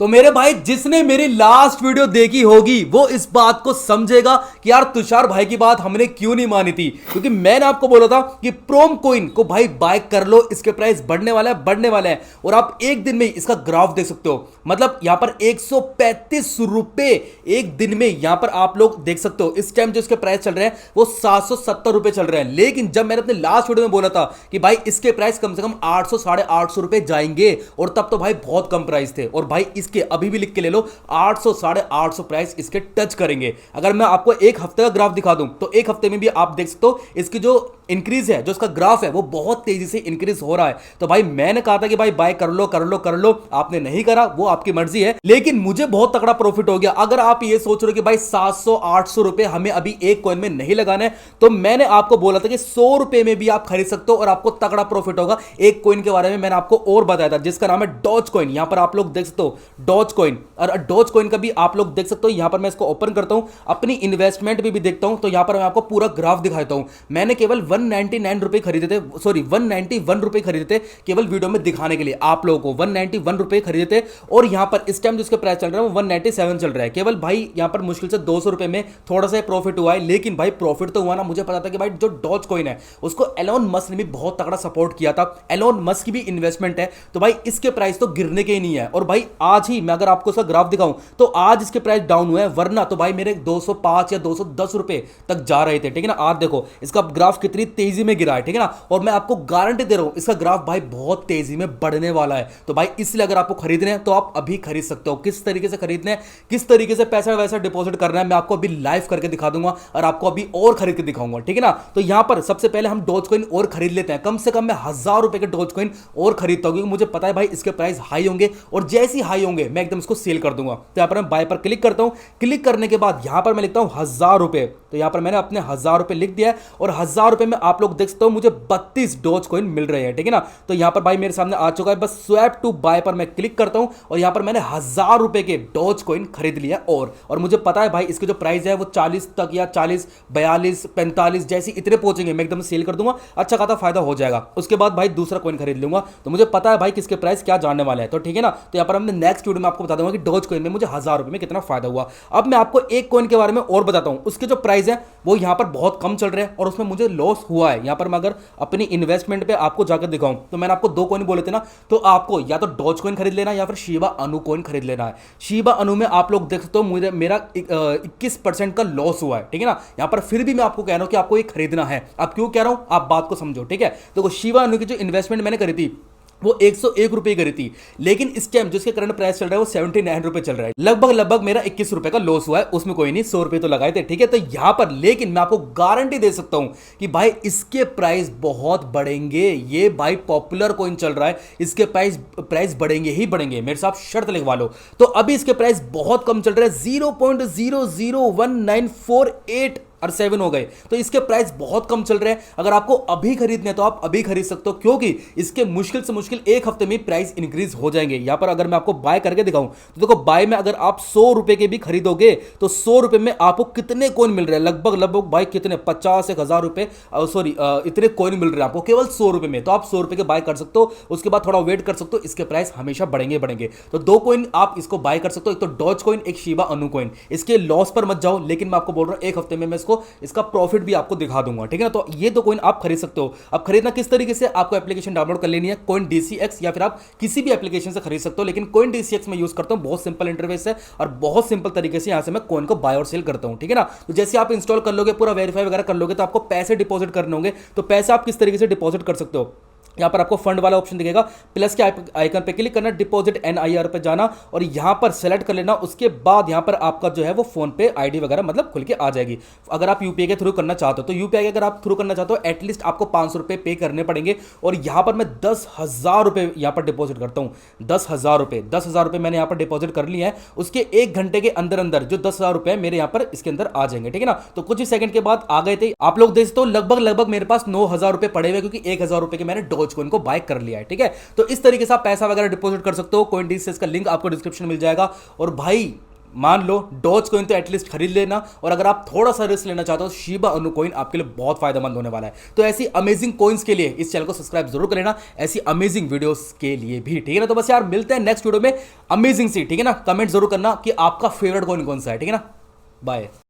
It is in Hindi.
तो मेरे भाई जिसने मेरी लास्ट वीडियो देखी होगी वो इस बात को समझेगा कि यार तुषार भाई की बात हमने क्यों नहीं मानी थी, क्योंकि मैंने आपको बोला था कि प्रोम कोइन को भाई बाय कर लो, इसके प्राइस बढ़ने वाला है। और आप एक दिन में इसका ग्राफ देख सकते हो, मतलब यहां पर 135 रुपए एक दिन में यहां पर आप लोग देख सकते हो। इस टाइम जो इसके प्राइस चल रहे हैं वो 770 रुपए चल रहे हैं, लेकिन जब मैंने अपने लास्ट वीडियो में बोला था कि भाई इसके प्राइस कम से कम 800 850 रुपए जाएंगे, और तब तो भाई बहुत कम प्राइस थे, और भाई इसके अभी भी लिख के ले लो 800 850 प्राइस इसके टच करेंगे। अगर मैं आपको एक हफ्ते का ग्राफ दिखा दूं तो एक हफ्ते में भी आप देख सकते हो इसकी जो इंक्रीज है, जो इसका ग्राफ है वो बहुत तेजी से इंक्रीज हो रहा है। तो भाई मैंने कहा था कि भाई बाय कर लो कर लो कर लो, आपने नहीं करा, वो आपकी मर्जी है, लेकिन मुझे बहुत तगड़ा प्रॉफिट हो गया। अगर आप ये सोच रहे हो कि भाई 700 800 रुपए हमें अभी एक कॉइन में नहीं लगाने, तो मैंने आपको बोला था कि 100 रुपए में भी आप खरीद सकते हो और आपको तगड़ा प्रॉफिट होगा। एक कॉइन के बारे में मैंने आपको और बताया था जिसका नाम है डॉज कॉइन। यहां पर आप लोग देख सकते हो डॉज कॉइन, और डॉज कॉइन का भी आप लोग देख सकते हो। यहां पर मैं इसको ओपन करता हूं, अपनी इन्वेस्टमेंट भी देखता हूं, तो यहां पर मैं आपको पूरा ग्राफ दिखाता हूं। मैंने केवल 199 रुपए खरीदे थे, सॉरी 191 रुपए खरीदे थे केवल वीडियो में दिखाने के लिए आप लोगों को। 191 रुपए खरीदे थे, और यहां पर इस टाइम जिसके प्राइस चल रहा है वो 197 चल रहा है। केवल भाई यहां पर मुश्किल से 200 रुपए में थोड़ा सा प्रॉफिट हुआ है, लेकिन भाई प्रॉफिट तो हुआ ना। मुझे पता था कि भाई जो डॉज कॉइन है उसको एलोन मस्क ने भी बहुत तगड़ा सपोर्ट किया था, एलोन मस्क की भी इन्वेस्टमेंट है, तो भाई इसके प्राइस तो गिरने के ही नहीं है। और भाई आज ही मैं अगर आपको इसका ग्राफ दिखाऊं तो आज इसके प्राइस डाउन हुए हैं, वरना तो भाई मेरे 205 या 210 रुपए तक जा रहे थे, ठीक है ना। आज देखो इसका ग्राफ कितनी तेजी में गिरा है, ठीक है ना, और मैं आपको गारंटी दे रहा हूं इसका ग्राफ भाई बहुत तेजी में बढ़ने वाला है। तो भाई इसलिए अगर आपको खरीदने हैं तो आप अभी खरीद सकते हो। किस तरीके से खरीदने हैं, किस तरीके से पैसा वैसा डिपॉजिट करना है, मैं आपको अभी लाइव करके दिखा दूंगा, और आपको अभी और खरीद के दिखाऊंगा, ठीक है ना। तो यहां पर सबसे पहले हम डॉज कॉइन और खरीद लेते हैं। कम से कम मैं 1000 रुपए के डॉज कॉइन और खरीदता हूं, क्योंकि मुझे पता है भाई इसके प्राइस हाई होंगे, और जैसे ही हाई होंगे मैं एकदम इसको सेल कर दूंगा। तो यहां पर मैं बाय पर क्लिक करता हूं, क्लिक करने के बाद यहां पर मैं लिखता हूं 1000 रुपए। तो यहां पर मैंने अपने 1000 रुपए लिख दिया है, और 1000 रुपए में आप लोग देख सकते हो मुझे 32 डॉज कॉइन मिल रहे हैं, ठीक है ना। तो यहां पर भाई मेरे सामने आ चुका है, बस स्वैप टू बाय पर मैं क्लिक करता हूं, और यहां पर मैंने 1000 रुपए के डॉज कॉइन खरीद लिया। और मुझे पता है भाई इसके जो प्राइस है वो 40 तक या 40 42 45 जैसी इतने पहुंचेंगे, मैं एकदम सेल कर दूंगा, अच्छा खासा फायदा हो जाएगा। उसके बाद भाई दूसरा कॉइन खरीद लूंगा। तो मुझे पता है भाई किसके प्राइस क्या जानने वाला है, तो ठीक है ना। तो यहां पर हमने नेक्स्ट वीडियो में आपको बता दूंगा कि डॉज कॉइन में मुझे 1000 रुपए में कितना फायदा हुआ। अब मैं आपको एक कॉइन के बारे में और बताता हूं, उसके जो प्राइस है वो यहां पर बहुत कम चल रहे हैं, और उसमें मुझे लॉस हुआ है। यहां पर मैं अगर अपनी इन्वेस्टमेंट पे आपको जाकर दिखाऊं तो मैंने आपको दो कॉइन बोले थे ना, तो आपको या तो डॉज कॉइन खरीद लेना या फिर शिबा अनु कॉइन खरीद लेना है। शिबा अनु में आप लोग देख सकते हो मुझे मेरा 21% का लॉस हुआ है, ठीक है ना। यहां पर फिर भी मैं आपको कह रहा हूं कि आपको ये खरीदना है। अब क्यों कह रहा हूं, आप बात को समझो, ठीक है। तो शिबा अनु की जो इन्वेस्टमेंट मैंने करी थी वो 101 रुपए करी थी, लेकिन इस टाइम जिसके करंट प्राइस चल रहा है वो 79 रुपए चल रहा है। लगभग मेरा 21 रुपए का लॉस हुआ है, उसमें कोई नहीं, 100 रुपए तो लगाए थे, ठीक है। तो यहां पर लेकिन मैं आपको गारंटी दे सकता हूं कि भाई इसके प्राइस बहुत बढ़ेंगे। ये भाई पॉपुलर कॉइन चल रहा है, इसके प्राइस बढ़ेंगे ही बढ़ेंगे, मेरे साथ शर्त लिखवा लो। तो अभी इसके प्राइस बहुत कम चल रहे हैं, 0.001948 और 7 हो गए, तो इसके प्राइस बहुत कम चल रहे हैं। अगर आपको अभी खरीदने तो आप अभी खरीद सकते हो, क्योंकि इसके मुश्किल से मुश्किल एक हफ्ते में प्राइस इंक्रीज हो जाएंगे। यहां पर अगर मैं आपको बाय करके दिखाऊं तो देखो बाय में अगर आप 100 रुपए के भी खरीदोगे तो 100 रुपए में आपको कितने कॉइन मिल रहे हैं, लगभग भाई कितने 50 1000 रुपए, सॉरी इतने कॉइन मिल रहे हैं आपको केवल 100 रुपए में। तो आप 100 रुपए के बाय कर सकते हो, उसके बाद थोड़ा वेट कर सकते हो, इसके प्राइस हमेशा बढ़ेंगे। तो दो कॉइन आप इसको बाय कर सकते हो, एक तो डॉज कॉइन, एक शिबा अनु कॉइन। इसके लॉस पर मत जाओ, लेकिन मैं आपको बोल रहा हूं एक हफ्ते में मैं इसका प्रॉफिट भी आपको दिखा दूंगा, ठीक है ना। तो ये तो कॉइन आप खरीद सकते हो। अब खरीदना किस तरीके से, आपको एप्लीकेशन डाउनलोड कर लेनी है कॉइन डीसीएक्स, या फिर आप किसी भी एप्लीकेशन से खरीद सकते हो, लेकिन कॉइन डीसीएक्स में यूज करता हूं, बहुत सिंपल इंटरफेस है और बहुत सिंपल तरीके से यहां से मैं कॉइन को बाय और सेल करता हूं, ठीक है ना। तो जैसे आप इंस्टॉल कर लोगे, पूरा वेरीफाई वगैरह कर लोगे, तो आपको पैसे डिपॉजिट करने होंगे। तो पैसे आप किस तरीके से डिपॉजिट कर सकते हो, यहां पर आपको फंड वाला ऑप्शन दिखेगा, प्लस के आइकन पे क्लिक करना, डिपॉजिट एनआईआर पे जाना और यहां पर सेलेक्ट कर लेना। उसके बाद यहां पर आपका जो है वो फोन पे आईडी वगैरह मतलब खुल के आ जाएगी। अगर आप यूपीआई के थ्रू करना चाहते हो तो यूपीआई अगर आप थ्रू करना चाहते हो एटलीस्ट आपको 500 रुपए पे करने पड़ेंगे। और यहां पर मैं 10,000 रुपए यहां पर डिपॉजिट करता हूं, 10,000 रुपए मैंने यहां पर डिपॉजिट कर लिया है। उसके 1 घंटे के अंदर अंदर जो 10,000 रुपए मेरे यहां पर इसके अंदर आ जाएंगे, ठीक है ना। तो कुछ ही सेकंड के बाद आ गए थे, आप लोग देख सकते हो लगभग मेरे पास 9,000 रुपए पड़े हुए, क्योंकि 1,000 रुपए के मैंने डॉज कॉइन को बाय कर लिया है, ठीक है। तो इस तरीके से आप पैसा वगैरह डिपॉजिट कर सकते हो। कॉइन डीसीएक्स का लिंक आपको डिस्क्रिप्शन में मिल जाएगा। और भाई मान लो डॉज कॉइन तो एटलीस्ट खरीद लेना, और अगर आप थोड़ा सा रिस्क लेना चाहते हो तो शिबा अनु कॉइन आपके लिए बहुत फायदेमंद होने वाला है। तो ऐसी अमेजिंग कॉइन्स के लिए इस चैनल को सब्सक्राइब जरूर कर लेना, ऐसी अमेजिंग वीडियोस के लिए भी, ठीक है ना। तो बस यार मिलते हैं नेक्स्ट वीडियो में अमेजिंग सी, ठीक है ना। कमेंट जरूर करना कि आपका फेवरेट कॉइन कौन सा है, ठीक है ना। बाय।